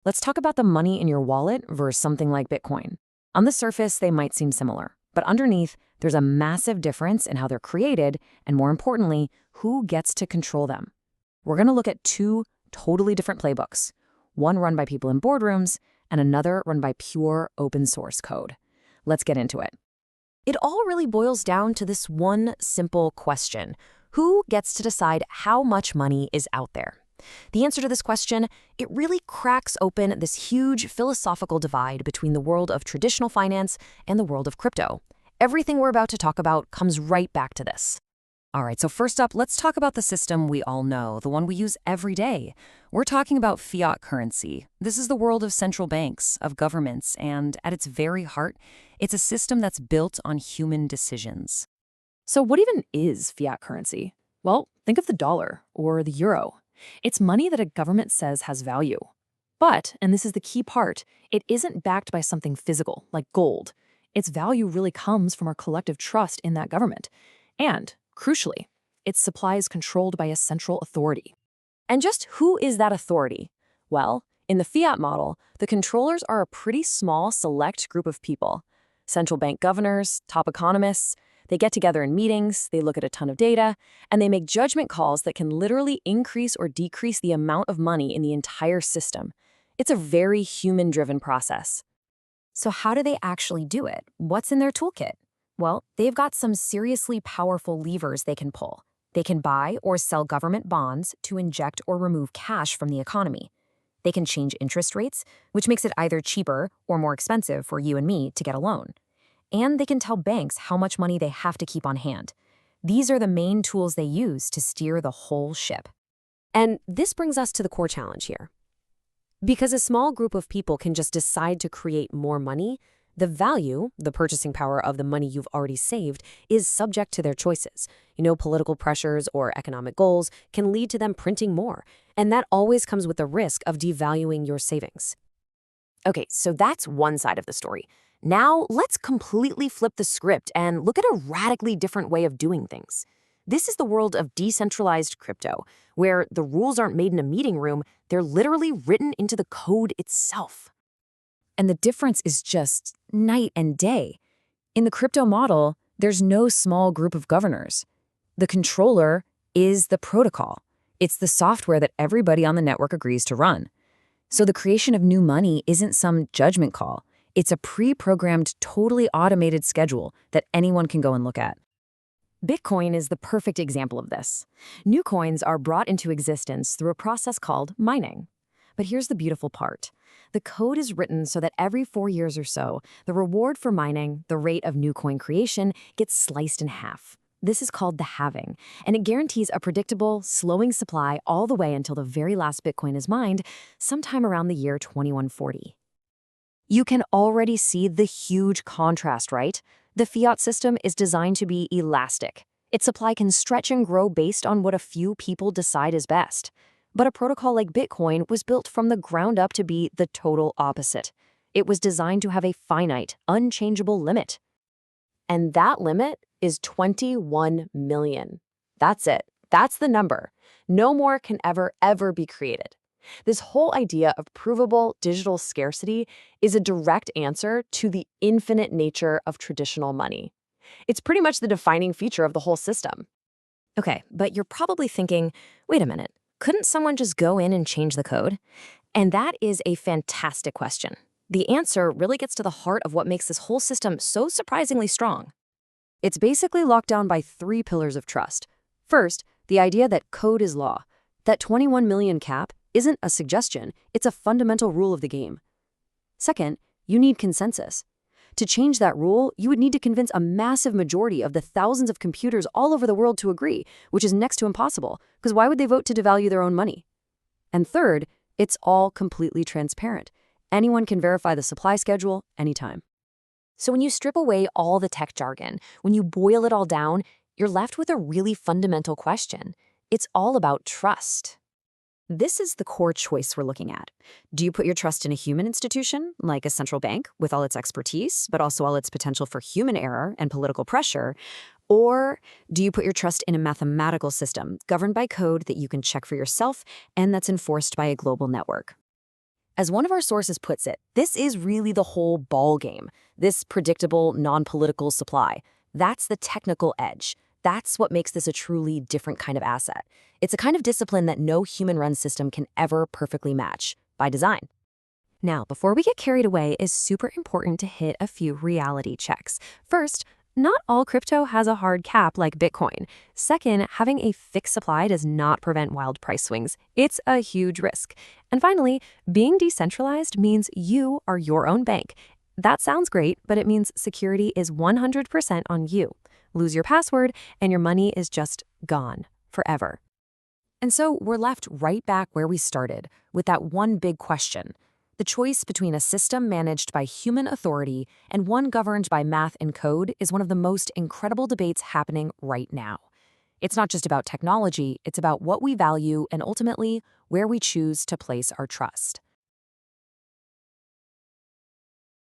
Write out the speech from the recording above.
Let's talk about the money in your wallet versus something like Bitcoin. On the surface, they might seem similar, but underneath, there's a massive difference in how they're created and, more importantly, who gets to control them. We're going to look at two totally different playbooks, one run by people in boardrooms and another run by pure open source code. Let's get into it. It all really boils down to this one simple question: who gets to decide how much money is out there? The answer to this question, it really cracks open this huge philosophical divide between the world of traditional finance and the world of crypto. Everything we're about to talk about comes right back to this. All right, so first up, let's talk about the system we all know, the one we use every day. We're talking about fiat currency. This is the world of central banks, of governments, and at its very heart, it's a system that's built on human decisions. So what even is fiat currency? Well, think of the dollar or the euro. It's money that a government says has value. But, and this is the key part, it isn't backed by something physical, like gold. Its value really comes from our collective trust in that government. And, crucially, its supply is controlled by a central authority. And just who is that authority? Well, in the fiat model, the controllers are a pretty small select group of people. Central bank governors, top economists. They get together in meetings, they look at a ton of data, and they make judgment calls that can literally increase or decrease the amount of money in the entire system. It's a very human-driven process. So how do they actually do it? What's in their toolkit? Well, they've got some seriously powerful levers they can pull. They can buy or sell government bonds to inject or remove cash from the economy. They can change interest rates, which makes it either cheaper or more expensive for you and me to get a loan. And they can tell banks how much money they have to keep on hand. These are the main tools they use to steer the whole ship. And this brings us to the core challenge here. Because a small group of people can just decide to create more money, the value, the purchasing power of the money you've already saved, is subject to their choices. Political pressures or economic goals can lead to them printing more, and that always comes with the risk of devaluing your savings. Okay, so that's one side of the story. Now, let's completely flip the script and look at a radically different way of doing things. This is the world of decentralized crypto, where the rules aren't made in a meeting room, they're literally written into the code itself. And the difference is just night and day. In the crypto model, there's no small group of governors. The controller is the protocol. It's the software that everybody on the network agrees to run. So the creation of new money isn't some judgment call. It's a pre-programmed, totally automated schedule that anyone can go and look at. Bitcoin is the perfect example of this. New coins are brought into existence through a process called mining. But here's the beautiful part. The code is written so that every 4 years or so, the reward for mining, the rate of new coin creation, gets sliced in half. This is called the halving, and it guarantees a predictable, slowing supply all the way until the very last Bitcoin is mined, sometime around the year 2140. You can already see the huge contrast, right? The fiat system is designed to be elastic. Its supply can stretch and grow based on what a few people decide is best. But a protocol like Bitcoin was built from the ground up to be the total opposite. It was designed to have a finite, unchangeable limit. And that limit is 21 million. That's it. That's the number. No more can ever be created. This whole idea of provable digital scarcity is a direct answer to the infinite nature of traditional money. It's pretty much the defining feature of the whole system. Okay, but you're probably thinking, wait a minute, couldn't someone just go in and change the code? And that is a fantastic question. The answer really gets to the heart of what makes this whole system so surprisingly strong. It's basically locked down by 3 pillars of trust. First, the idea that code is law. That 21 million cap isn't a suggestion, it's a fundamental rule of the game. Second, you need consensus. To change that rule, you would need to convince a massive majority of the thousands of computers all over the world to agree, which is next to impossible, because why would they vote to devalue their own money? And third, it's all completely transparent. Anyone can verify the supply schedule anytime. So when you strip away all the tech jargon, when you boil it all down, you're left with a really fundamental question. It's all about trust. This is the core choice we're looking at. Do you put your trust in a human institution, like a central bank, with all its expertise, but also all its potential for human error and political pressure? Or do you put your trust in a mathematical system governed by code that you can check for yourself and that's enforced by a global network? As one of our sources puts it, this is really the whole ball game. This predictable, non-political supply. That's the technical edge. That's what makes this a truly different kind of asset. It's a kind of discipline that no human-run system can ever perfectly match, by design. Now, before we get carried away, it's super important to hit a few reality checks. First, not all crypto has a hard cap like Bitcoin. Second, having a fixed supply does not prevent wild price swings. It's a huge risk. And finally, being decentralized means you are your own bank. That sounds great, but it means security is 100% on you. Lose your password, and your money is just gone forever. And so we're left right back where we started, with that one big question. The choice between a system managed by human authority and one governed by math and code is one of the most incredible debates happening right now. It's not just about technology, it's about what we value and ultimately where we choose to place our trust.